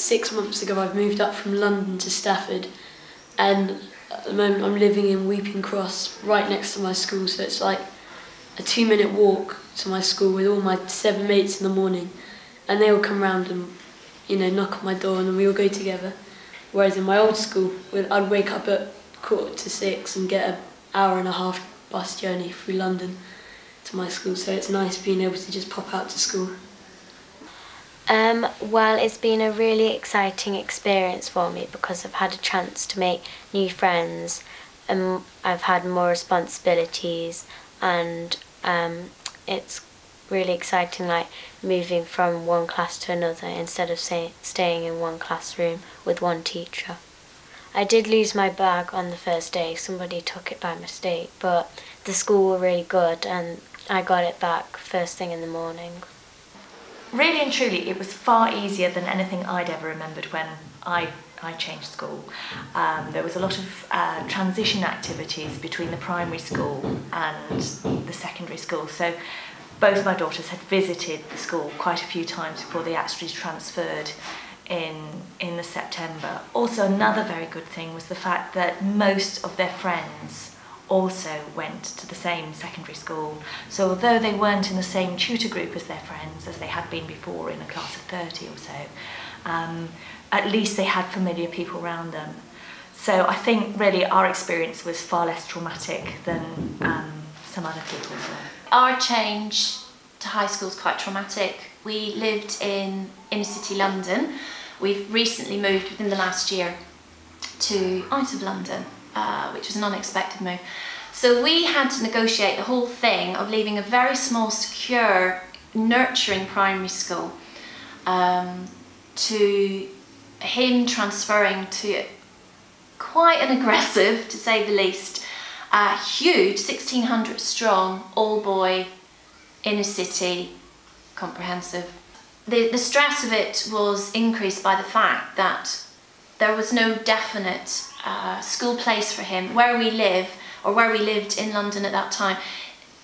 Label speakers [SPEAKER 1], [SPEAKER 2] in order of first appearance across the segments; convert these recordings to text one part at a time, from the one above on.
[SPEAKER 1] 6 months ago I've moved up from London to Stafford, and at the moment I'm living in Weeping Cross, right next to my school, so it's like a 2-minute walk to my school with all my 7 mates in the morning, and they all come round and knock on my door and then we all go together. Whereas in my old school, I'd wake up at 5:45 and get an hour-and-a-half bus journey through London to my school, so it's nice being able to just pop out to school.
[SPEAKER 2] Well, it's been a really exciting experience for me because I've had a chance to make new friends, and I've had more responsibilities, and it's really exciting, like moving from one class to another instead of staying in one classroom with one teacher. I did lose my bag on the first day. Somebody took it by mistake, but the school were really good and I got it back first thing in the morning.
[SPEAKER 3] Really and truly, it was far easier than anything I'd ever remembered when I changed school. There was a lot of transition activities between the primary school and the secondary school. So both my daughters had visited the school quite a few times before they actually transferred in the September. Also, another very good thing was the fact that most of their friends also went to the same secondary school. So although they weren't in the same tutor group as their friends, as they had been before in a class of 30 or so, at least they had familiar people around them. So I think really our experience was far less traumatic than some other people's were.
[SPEAKER 4] Our change to high school is quite traumatic. We lived in inner city London. We've recently moved within the last year to out of London, which was an unexpected move. So we had to negotiate the whole thing of leaving a very small, secure, nurturing primary school to him transferring to quite an aggressive, to say the least, huge 1,600 strong, all-boy, inner city, comprehensive. The stress of it was increased by the fact that there was no definite school place for him. Where we live, or where we lived in London at that time,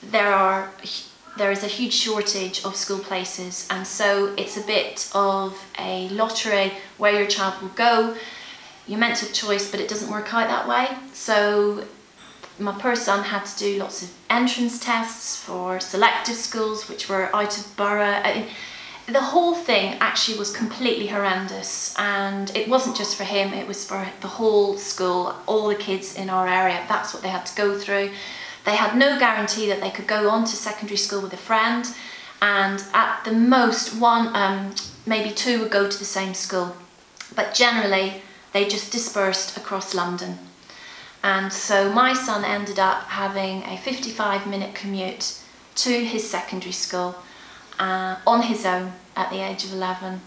[SPEAKER 4] there is a huge shortage of school places, and so it's a bit of a lottery where your child will go. You're meant to have choice, but it doesn't work out that way. So my poor son had to do lots of entrance tests for selective schools which were out of borough. The whole thing actually was completely horrendous, and it wasn't just for him, it was for the whole school, all the kids in our area. That's what they had to go through. They had no guarantee that they could go on to secondary school with a friend, and at the most one, maybe two would go to the same school, but generally they just dispersed across London. And so my son ended up having a 55-minute commute to his secondary school on his own at the age of 11.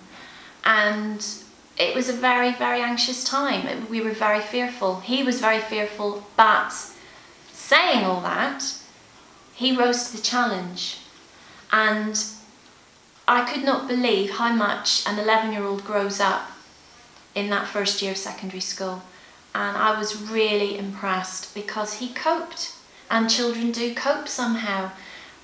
[SPEAKER 4] And it was a very, very anxious time. We were very fearful. He was very fearful, but saying all that, he rose to the challenge. And I could not believe how much an 11-year-old grows up in that first year of secondary school. And I was really impressed because he coped, and children do cope somehow.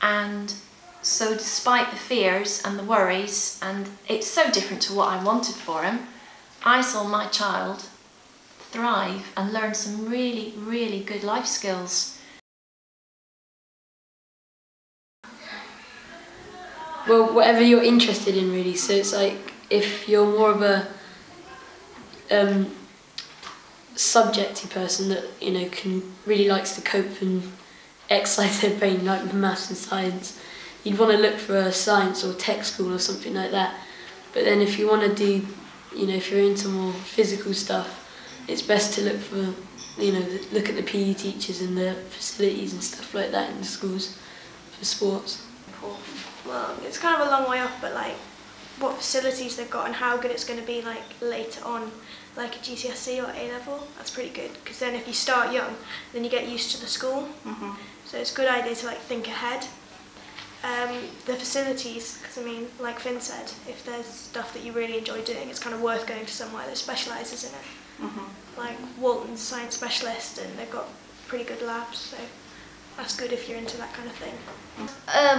[SPEAKER 4] And so despite the fears and the worries, and it's so different to what I wanted for him, I saw my child thrive and learn some really, really good life skills.
[SPEAKER 1] Well, whatever you're interested in really, so it's like if you're more of a subjecty person that really likes to cope and exercise their brain, like maths and science, you'd want to look for a science or tech school or something like that. But then if you want to do, if you're into more physical stuff, it's best to look for, look at the PE teachers and the facilities and stuff like that in the schools for sports.
[SPEAKER 5] Well, it's kind of a long way off, but like what facilities they've got and how good it's going to be like later on, like a GCSE or A-level, that's pretty good, because then if you start young, then you get used to the school. So it's a good idea to like think ahead. The facilities, because I mean, like Finn said, if there's stuff that you really enjoy doing, it's kind of worth going to somewhere that specialises in it. Like Walton's science specialist, and they've got pretty good labs, so that's good if you're into that kind of thing.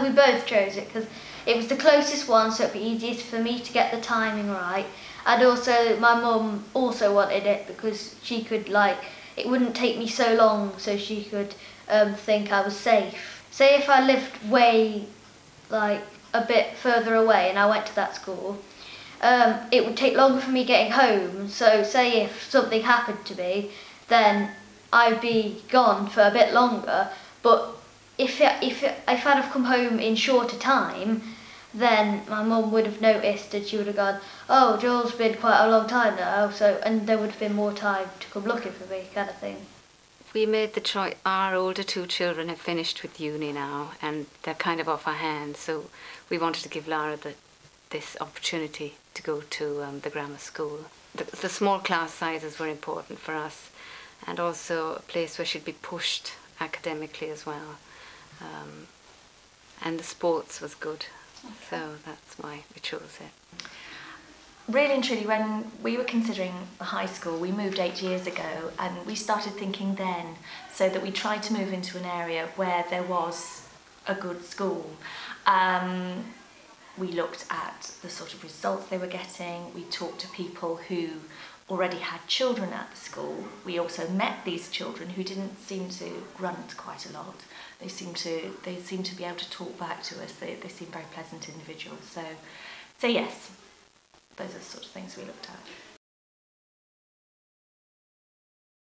[SPEAKER 6] We both chose it because it was the closest one, so it'd be easiest for me to get the timing right. And also, my mum also wanted it because she could, like, it wouldn't take me so long, so she could think I was safe. Say if I lived way, like, a bit further away and I went to that school, it would take longer for me getting home. So say if something happened to me, then I'd be gone for a bit longer. But if I'd have come home in shorter time, then my mum would have noticed and she would have gone, oh, Joel's been quite a long time now, so, and there would have been more time to come looking for me, kind of thing.
[SPEAKER 7] We made the choice. Our older two children have finished with uni now and they're kind of off our hands, so we wanted to give Lara this opportunity to go to the grammar school. The small class sizes were important for us, and also a place where she'd be pushed academically as well. And the sports was good, so that's why we chose it.
[SPEAKER 3] Really and truly, when we were considering high school, we moved 8 years ago, and we started thinking then, so that we tried to move into an area where there was a good school. We looked at the sort of results they were getting. We talked to people who already had children at the school. We also met these children who didn't seem to grunt quite a lot. They seemed to be able to talk back to us. They seemed very pleasant individuals. So yes, those are the sort of things we looked at.